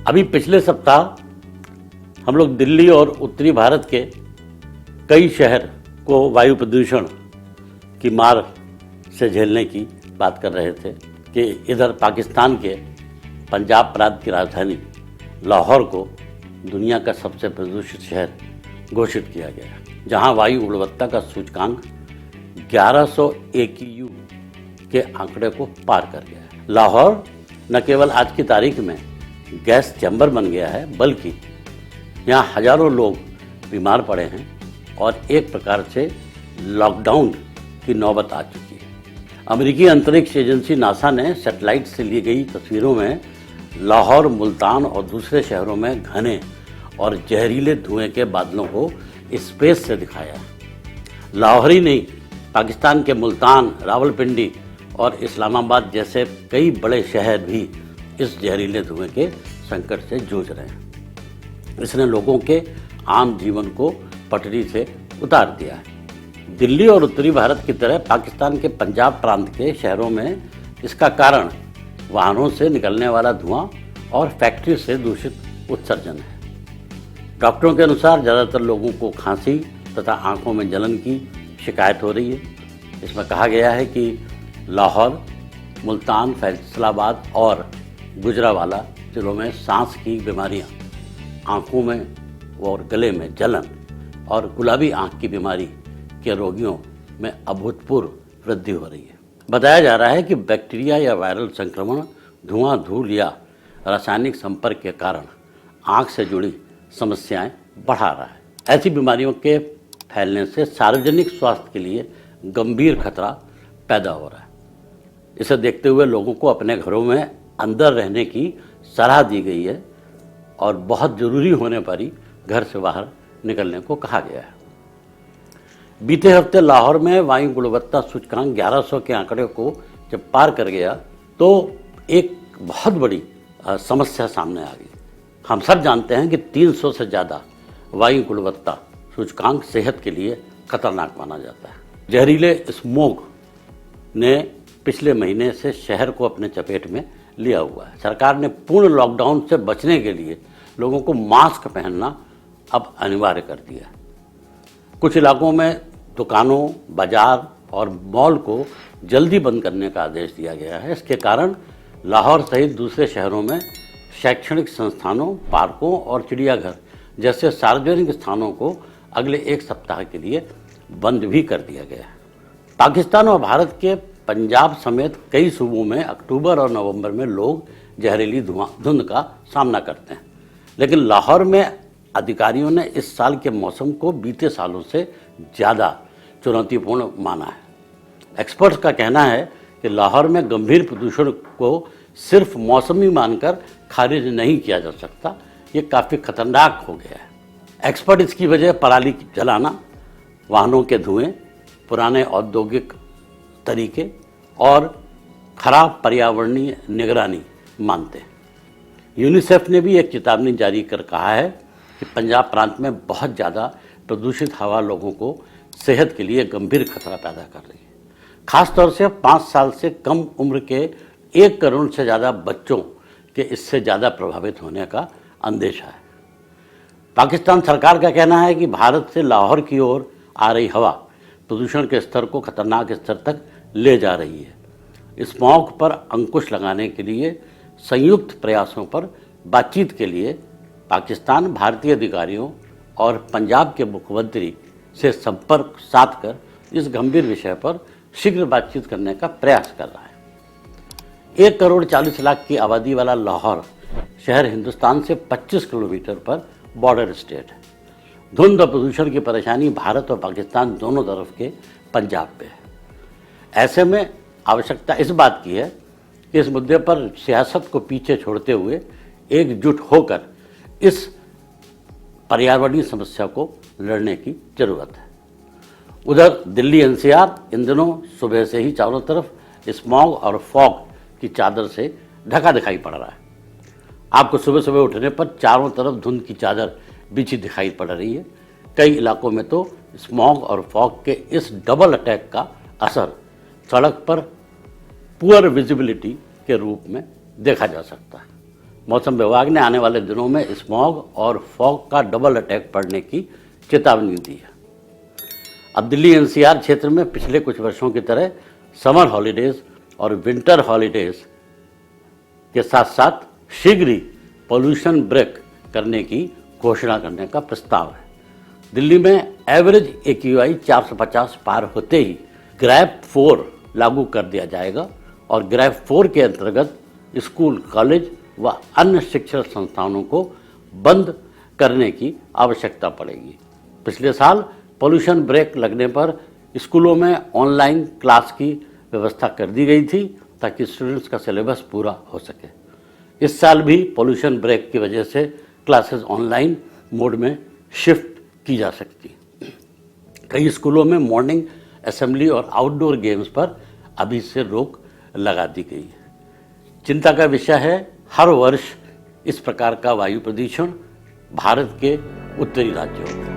अभी पिछले सप्ताह हम लोग दिल्ली और उत्तरी भारत के कई शहर को वायु प्रदूषण की मार से झेलने की बात कर रहे थे कि इधर पाकिस्तान के पंजाब प्रांत की राजधानी लाहौर को दुनिया का सबसे प्रदूषित शहर घोषित किया गया, जहां वायु गुणवत्ता का सूचकांक 1100 AQU के आंकड़े को पार कर गया है। लाहौर न केवल आज की तारीख में गैस चैम्बर बन गया है, बल्कि यहाँ हजारों लोग बीमार पड़े हैं और एक प्रकार से लॉकडाउन की नौबत आ चुकी है। अमेरिकी अंतरिक्ष एजेंसी नासा ने सैटेलाइट से ली गई तस्वीरों में लाहौर, मुल्तान और दूसरे शहरों में घने और जहरीले धुएं के बादलों को स्पेस से दिखाया है। लाहौर ही नहीं, पाकिस्तान के मुल्तान, रावलपिंडी और इस्लामाबाद जैसे कई बड़े शहर भी इस जहरीले धुएं के संकट से जूझ रहे हैं। इसने लोगों के आम जीवन को पटरी से उतार दिया है। दिल्ली और उत्तरी भारत की तरह पाकिस्तान के पंजाब प्रांत के शहरों में इसका कारण वाहनों से निकलने वाला धुआं और फैक्ट्री से दूषित उत्सर्जन है। डॉक्टरों के अनुसार ज़्यादातर लोगों को खांसी तथा आंखों में जलन की शिकायत हो रही है। इसमें कहा गया है कि लाहौर, मुल्तान, फैसलाबाद और गुजरावाला जिलों में सांस की बीमारियां, आंखों में और गले में जलन और गुलाबी आंख की बीमारी के रोगियों में अभूतपूर्व वृद्धि हो रही है। बताया जा रहा है कि बैक्टीरिया या वायरल संक्रमण, धुआं, धूल या रासायनिक संपर्क के कारण आंख से जुड़ी समस्याएं बढ़ा रहा है। ऐसी बीमारियों के फैलने से सार्वजनिक स्वास्थ्य के लिए गंभीर खतरा पैदा हो रहा है। इसे देखते हुए लोगों को अपने घरों में अंदर रहने की सलाह दी गई है और बहुत ज़रूरी होने पर ही घर से बाहर निकलने को कहा गया है। बीते हफ्ते लाहौर में वायु गुणवत्ता सूचकांक 1100 के आंकड़े को जब पार कर गया तो एक बहुत बड़ी समस्या सामने आ गई। हम सब जानते हैं कि 300 से ज़्यादा वायु गुणवत्ता सूचकांक सेहत के लिए खतरनाक माना जाता है। जहरीले स्मोग ने पिछले महीने से शहर को अपने चपेट में लिया हुआ है। सरकार ने पूर्ण लॉकडाउन से बचने के लिए लोगों को मास्क पहनना अब अनिवार्य कर दिया है। कुछ इलाकों में दुकानों, बाजार और मॉल को जल्दी बंद करने का आदेश दिया गया है। इसके कारण लाहौर सहित दूसरे शहरों में शैक्षणिक संस्थानों, पार्कों और चिड़ियाघर जैसे सार्वजनिक स्थानों को अगले एक सप्ताह के लिए बंद भी कर दिया गया है। पाकिस्तान और भारत के पंजाब समेत कई सूबों में अक्टूबर और नवंबर में लोग जहरीली धुंध का सामना करते हैं, लेकिन लाहौर में अधिकारियों ने इस साल के मौसम को बीते सालों से ज़्यादा चुनौतीपूर्ण माना है। एक्सपर्ट्स का कहना है कि लाहौर में गंभीर प्रदूषण को सिर्फ मौसमी मानकर खारिज नहीं किया जा सकता, ये काफ़ी खतरनाक हो गया है। एक्सपर्ट इसकी वजह पराली जलाना, वाहनों के धुएं, पुराने औद्योगिक तरीके और खराब पर्यावरणीय निगरानी मानते हैं। यूनिसेफ ने भी एक चेतावनी जारी कर कहा है कि पंजाब प्रांत में बहुत ज़्यादा प्रदूषित हवा लोगों को सेहत के लिए गंभीर खतरा पैदा कर रही है। खासतौर से 5 साल से कम उम्र के 1 करोड़ से ज़्यादा बच्चों के इससे ज़्यादा प्रभावित होने का अंदेशा है। पाकिस्तान सरकार का कहना है कि भारत से लाहौर की ओर आ रही हवा प्रदूषण के स्तर को खतरनाक स्तर तक ले जा रही है। स्मॉग पर अंकुश लगाने के लिए संयुक्त प्रयासों पर बातचीत के लिए पाकिस्तान भारतीय अधिकारियों और पंजाब के मुख्यमंत्री से संपर्क साध कर इस गंभीर विषय पर शीघ्र बातचीत करने का प्रयास कर रहा है। 1 करोड़ 40 लाख की आबादी वाला लाहौर शहर हिंदुस्तान से 25 किलोमीटर पर बॉर्डर स्टेट है। धुंध और प्रदूषण की परेशानी भारत और पाकिस्तान दोनों तरफ के पंजाब पे है। ऐसे में आवश्यकता इस बात की है कि इस मुद्दे पर सियासत को पीछे छोड़ते हुए एकजुट होकर इस पर्यावरणीय समस्या को लड़ने की जरूरत है। उधर दिल्ली NCR इन दिनों सुबह से ही चारों तरफ स्मॉग और फॉग की चादर से ढका दिखाई पड़ रहा है। आपको सुबह सुबह उठने पर चारों तरफ धुंध की चादर बिछी दिखाई पड़ रही है। कई इलाकों में तो स्मॉग और फॉग के इस डबल अटैक का असर सड़क पर पुअर विजिबिलिटी के रूप में देखा जा सकता है। मौसम विभाग ने आने वाले दिनों में स्मॉग और फॉग का डबल अटैक पड़ने की चेतावनी दी है। अब दिल्ली एनसीआर क्षेत्र में पिछले कुछ वर्षों की तरह समर हॉलीडेज और विंटर हॉलीडेज के साथ साथ शीघ्र ही पॉल्यूशन ब्रेक करने की घोषणा करने का प्रस्ताव है। दिल्ली में एवरेज AQI 450 पार होते ही ग्रैप 4 लागू कर दिया जाएगा और ग्रैप 4 के अंतर्गत स्कूल, कॉलेज व अन्य शिक्षण संस्थानों को बंद करने की आवश्यकता पड़ेगी। पिछले साल पॉल्यूशन ब्रेक लगने पर स्कूलों में ऑनलाइन क्लास की व्यवस्था कर दी गई थी ताकि स्टूडेंट्स का सिलेबस पूरा हो सके। इस साल भी पॉल्यूशन ब्रेक की वजह से क्लासेस ऑनलाइन मोड में शिफ्ट की जा सकती। कई स्कूलों में मॉर्निंग असेंबली और आउटडोर गेम्स पर अभी से रोक लगा दी गई है। चिंता का विषय है, हर वर्ष इस प्रकार का वायु प्रदूषण भारत के उत्तरी राज्यों में